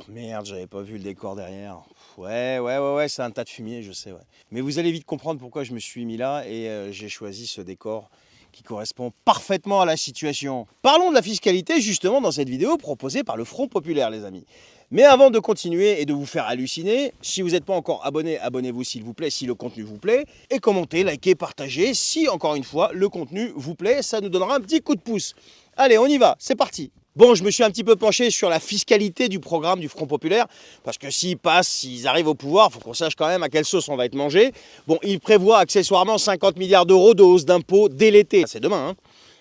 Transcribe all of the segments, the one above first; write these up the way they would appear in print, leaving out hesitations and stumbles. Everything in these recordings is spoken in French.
Merde, j'avais pas vu le décor derrière. Ouais, c'est un tas de fumier, je sais, ouais. Mais vous allez vite comprendre pourquoi je me suis mis là et j'ai choisi ce décor qui correspond parfaitement à la situation. Parlons de la fiscalité justement dans cette vidéo proposée par le Front Populaire, les amis. Mais avant de continuer et de vous faire halluciner, si vous n'êtes pas encore abonné, abonnez-vous s'il vous plaît, si le contenu vous plaît, et commentez, likez, partagez, si encore une fois le contenu vous plaît, ça nous donnera un petit coup de pouce. Allez, on y va, c'est parti. Bon, je me suis un petit peu penché sur la fiscalité du programme du Front Populaire, parce que s'ils passent, s'ils arrivent au pouvoir, il faut qu'on sache quand même à quelle sauce on va être mangé. Bon, ils prévoient accessoirement 50 milliards d'euros de hausse d'impôts dès l'été. C'est demain, hein.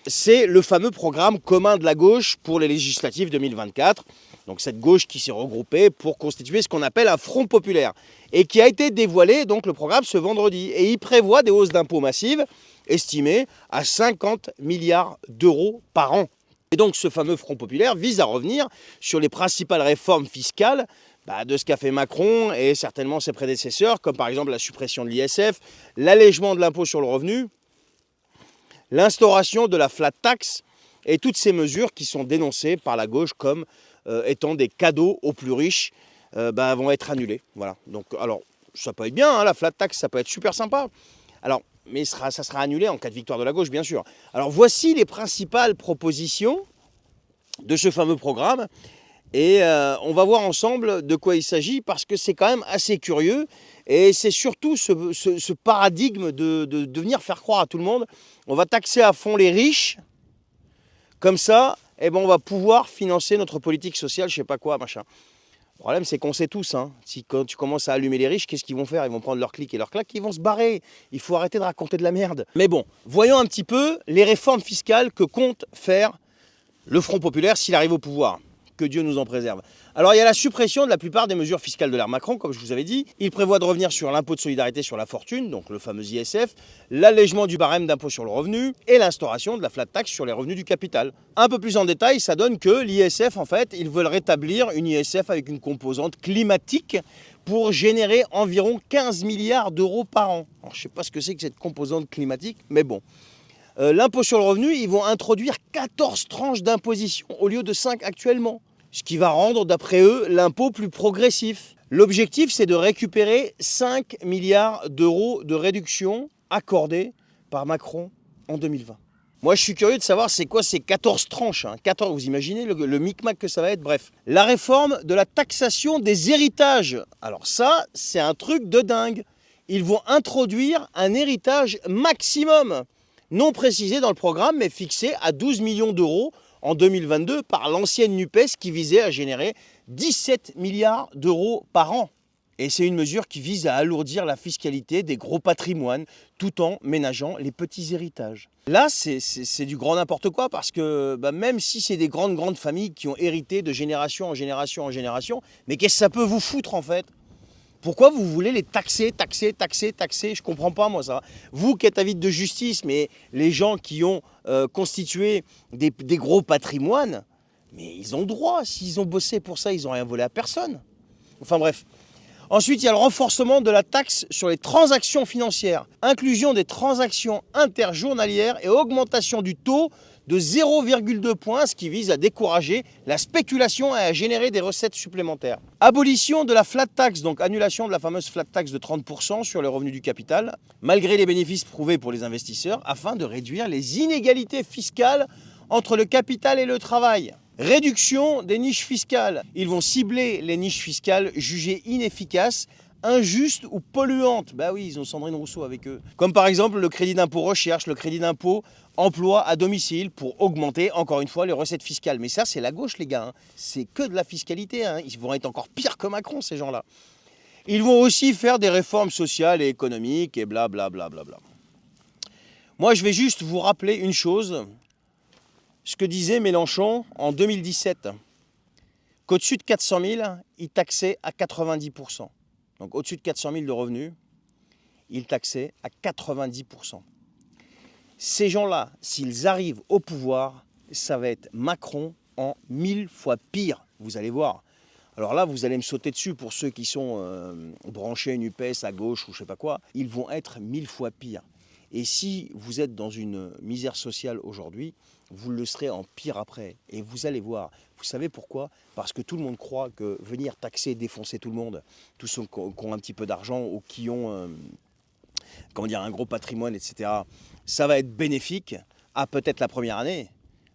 C'est le fameux programme commun de la gauche pour les législatives 2024. Donc cette gauche qui s'est regroupée pour constituer ce qu'on appelle un Front Populaire. Et qui a été dévoilé, donc le programme, ce vendredi. Et il prévoit des hausses d'impôts massives, estimées à 50 milliards d'euros par an. Et donc ce fameux Front Populaire vise à revenir sur les principales réformes fiscales de ce qu'a fait Macron et certainement ses prédécesseurs, comme par exemple la suppression de l'ISF, l'allègement de l'impôt sur le revenu, l'instauration de la flat tax et toutes ces mesures qui sont dénoncées par la gauche comme étant des cadeaux aux plus riches vont être annulées. Voilà. Donc, alors, ça peut être bien, hein, la flat tax, ça peut être super sympa. Alors, mais ça sera annulé en cas de victoire de la gauche, bien sûr. Alors, voici les principales propositions de ce fameux programme. Et on va voir ensemble de quoi il s'agit, parce que c'est quand même assez curieux. Et c'est surtout ce paradigme de venir faire croire à tout le monde, on va taxer à fond les riches, comme ça, on va pouvoir financer notre politique sociale, je sais pas quoi, machin. Le problème, c'est qu'on sait tous, hein, si quand tu commences à allumer les riches, qu'est-ce qu'ils vont faire? Ils vont prendre leur clic et leur claque, ils vont se barrer. Il faut arrêter de raconter de la merde. Mais bon, voyons un petit peu les réformes fiscales que compte faire le Front Populaire s'il arrive au pouvoir. Que Dieu nous en préserve. Alors il y a la suppression de la plupart des mesures fiscales de l'ère Macron, comme je vous avais dit. Il prévoit de revenir sur l'impôt de solidarité sur la fortune, donc le fameux ISF, l'allègement du barème d'impôt sur le revenu et l'instauration de la flat tax sur les revenus du capital. Un peu plus en détail, ça donne que l'ISF, en fait, ils veulent rétablir une ISF avec une composante climatique pour générer environ 15 milliards d'euros par an. Alors, je ne sais pas ce que c'est que cette composante climatique, mais bon. L'impôt sur le revenu, ils vont introduire 14 tranches d'imposition au lieu de 5 actuellement. Ce qui va rendre, d'après eux, l'impôt plus progressif. L'objectif, c'est de récupérer 5 milliards d'euros de réduction accordée par Macron en 2020. Moi, je suis curieux de savoir c'est quoi ces 14 tranches. 14, vous imaginez le micmac que ça va être? Bref. La réforme de la taxation des héritages. Alors ça, c'est un truc de dingue. Ils vont introduire un héritage maximum, non précisé dans le programme, mais fixé à 12 millions d'euros en 2022 par l'ancienne NUPES qui visait à générer 17 milliards d'euros par an. Et c'est une mesure qui vise à alourdir la fiscalité des gros patrimoines tout en ménageant les petits héritages. Là, c'est du grand n'importe quoi parce que même si c'est des grandes familles qui ont hérité de génération en génération en génération, mais qu'est-ce que ça peut vous foutre en fait? Pourquoi vous voulez les taxer? Je comprends pas moi ça. Vous qui êtes avide de justice, mais les gens qui ont constitué des gros patrimoines, mais ils ont droit, s'ils ont bossé pour ça, ils n'ont rien volé à personne. Enfin bref. Ensuite, il y a le renforcement de la taxe sur les transactions financières, inclusion des transactions interjournalières et augmentation du taux de 0,2 points, ce qui vise à décourager la spéculation et à générer des recettes supplémentaires. Abolition de la flat tax, donc annulation de la fameuse flat tax de 30% sur les revenus du capital, malgré les bénéfices prouvés pour les investisseurs, afin de réduire les inégalités fiscales entre le capital et le travail. Réduction des niches fiscales. Ils vont cibler les niches fiscales jugées inefficaces, injustes ou polluantes. Bah oui, ils ont Sandrine Rousseau avec eux. Comme par exemple le crédit d'impôt recherche, le crédit d'impôt emploi à domicile pour augmenter encore une fois les recettes fiscales. Mais ça, c'est la gauche, les gars. C'est que de la fiscalité. Ils vont être encore pires que Macron, ces gens-là. Ils vont aussi faire des réformes sociales et économiques et blablabla. Moi, je vais juste vous rappeler une chose. Ce que disait Mélenchon en 2017, qu'au-dessus de 400 000, il taxait à 90%. Donc au-dessus de 400 000 de revenus, il taxait à 90%. Ces gens-là, s'ils arrivent au pouvoir, ça va être Macron en 1000 fois pire, vous allez voir. Alors là, vous allez me sauter dessus pour ceux qui sont branchés NUPES à gauche ou je sais pas quoi, ils vont être 1000 fois pire. Et si vous êtes dans une misère sociale aujourd'hui, vous le serez en pire après. Et vous allez voir. Vous savez pourquoi? Parce que tout le monde croit que venir taxer, défoncer tout le monde, tous ceux qui ont un petit peu d'argent ou qui ont comment dire, un gros patrimoine, etc., ça va être bénéfique à peut-être la première année.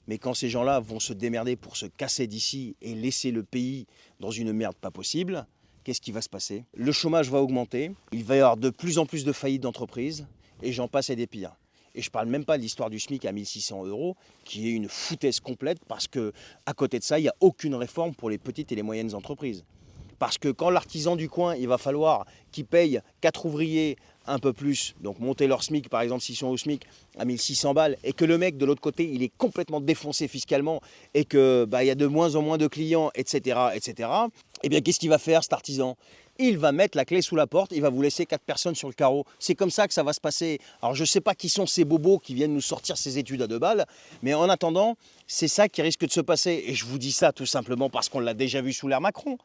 Mais quand ces gens-là vont se démerder pour se casser d'ici et laisser le pays dans une merde pas possible, qu'est-ce qui va se passer? Le chômage va augmenter, il va y avoir de plus en plus de faillites d'entreprises, et j'en passe et des pires. Et je ne parle même pas de l'histoire du SMIC à 1 600 €, qui est une foutaise complète, parce qu'à côté de ça, il n'y a aucune réforme pour les petites et les moyennes entreprises. Parce que quand l'artisan du coin, il va falloir qu'il paye 4 ouvriers un peu plus, donc monter leur SMIC, par exemple, s'ils sont au SMIC, à 1 600 balles, et que le mec de l'autre côté, il est complètement défoncé fiscalement, et que il y a de moins en moins de clients, etc., etc., eh bien, qu'est-ce qu'il va faire, cet artisan? Il va mettre la clé sous la porte, il va vous laisser 4 personnes sur le carreau. C'est comme ça que ça va se passer. Alors, je ne sais pas qui sont ces bobos qui viennent nous sortir ces études à 2 balles, mais en attendant, c'est ça qui risque de se passer. Et je vous dis ça tout simplement parce qu'on l'a déjà vu sous l'ère Macron.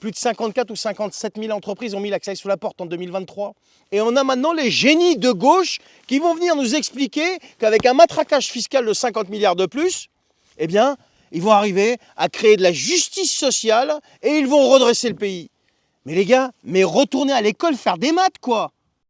Plus de 54 ou 57 000 entreprises ont mis la clé sous la porte en 2023. Et on a maintenant les génies de gauche qui vont venir nous expliquer qu'avec un matraquage fiscal de 50 milliards de plus, eh bien, ils vont arriver à créer de la justice sociale et ils vont redresser le pays. Mais les gars, mais retournez à l'école faire des maths, quoi.